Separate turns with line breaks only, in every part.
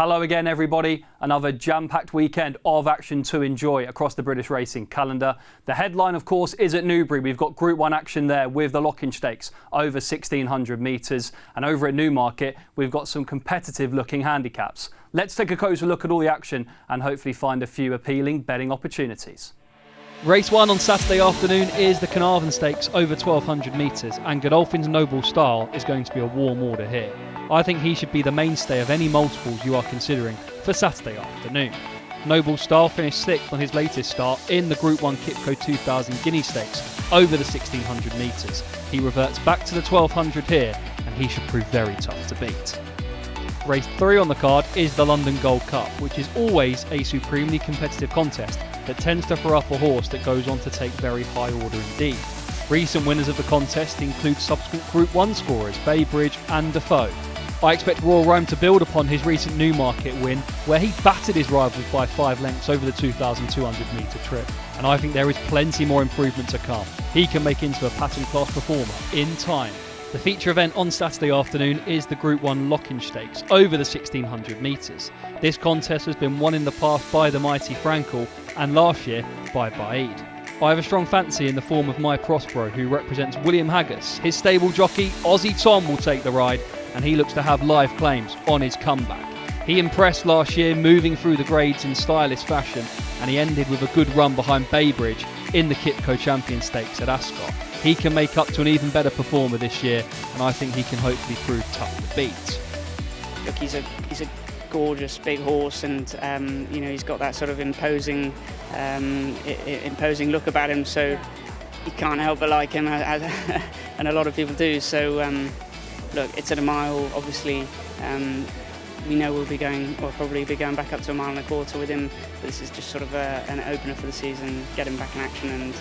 Hello again everybody, another jam-packed weekend of action to enjoy across the British racing calendar. The headline of course is at Newbury. We've got Group 1 action there with the Lockinge Stakes over 1600 metres, and over at Newmarket we've got some competitive looking handicaps. Let's take a closer look at all the action and hopefully find a few appealing betting opportunities.
Race 1 on Saturday afternoon is the Carnarvon Stakes over 1200 metres, and Godolphin's Noble Style is going to be a warm order here. I think he should be the mainstay of any multiples you are considering for Saturday afternoon. Noble Style finished 6th on his latest start in the Group 1 Kipco 2000 Guinea Stakes over the 1600 metres. He reverts back to the 1200 here, and he should prove very tough to beat. Race 3 on the card is the London Gold Cup, which is always a supremely competitive contest that tends to throw up a horse that goes on to take very high order indeed. Recent winners of the contest include subsequent Group 1 scorers Baaeed and Defoe. I expect Royal Rome to build upon his recent Newmarket win, where he battered his rivals by 5 lengths over the 2,200 metre trip, and I think there is plenty more improvement to come. He can make into a pattern class performer in time. The feature event on Saturday afternoon is the Group 1 Lockinge Stakes over the 1600 metres. This contest has been won in the past by the mighty Frankel and last year by Baaeed. I have a strong fancy in the form of my Prospero, who represents William Haggis. His stable jockey Aussie Tom will take the ride, and he looks to have live claims on his comeback. He impressed last year, moving through the grades in stylish fashion, and he ended with a good run behind Baaeed in the Kipco Champion Stakes at Ascot. He can make up to an even better performer this year, and I think he can hopefully prove tough to beat.
Look, he's a gorgeous big horse, and he's got that sort of imposing look about him. So you can't help but like him, and a lot of people do. So look, it's at a mile. Obviously, we know we'll probably be going back up to a 1.25 miles with him. But this is just sort of an opener for the season. Get him back in action, and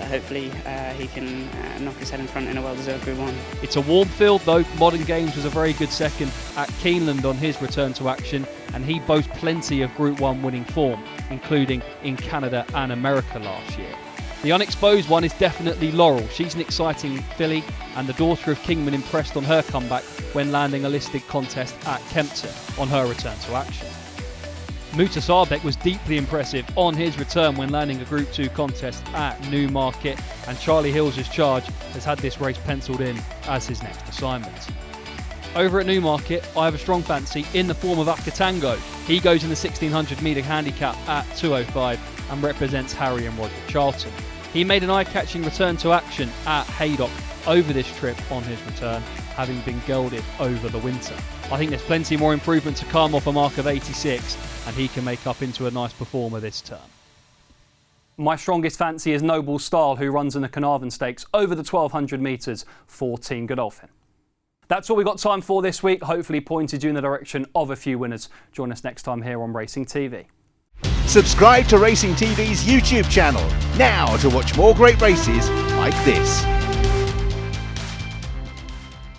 hopefully he can knock his head in front in a well-deserved Group 1.
It's a warm field though. Modern Games was a very good second at Keeneland on his return to action, and he boasts plenty of Group 1 winning form, including in Canada and America last year. The unexposed one is definitely Laurel. She's an exciting filly, and the daughter of Kingman impressed on her comeback when landing a listed contest at Kempton on her return to action. Mutasabek was deeply impressive on his return when landing a Group 2 contest at Newmarket, and Charlie Hills' Charge has had this race penciled in as his next assignment. Over at Newmarket, I have a strong fancy in the form of Akatango. He goes in the 1600 metre handicap at 205 and represents Harry and Roger Charlton. He made an eye-catching return to action at Haydock over this trip on his return, having been gelded over the winter. I think there's plenty more improvement to come off a mark of 86, and he can make up into a nice performer this term.
My strongest fancy is Noble Style, who runs in the Carnarvon Stakes over the 1200 metres for Team Godolphin. That's all we've got time for this week. Hopefully pointed you in the direction of a few winners. Join us next time here on Racing TV.
Subscribe to Racing TV's YouTube channel now to watch more great races like this.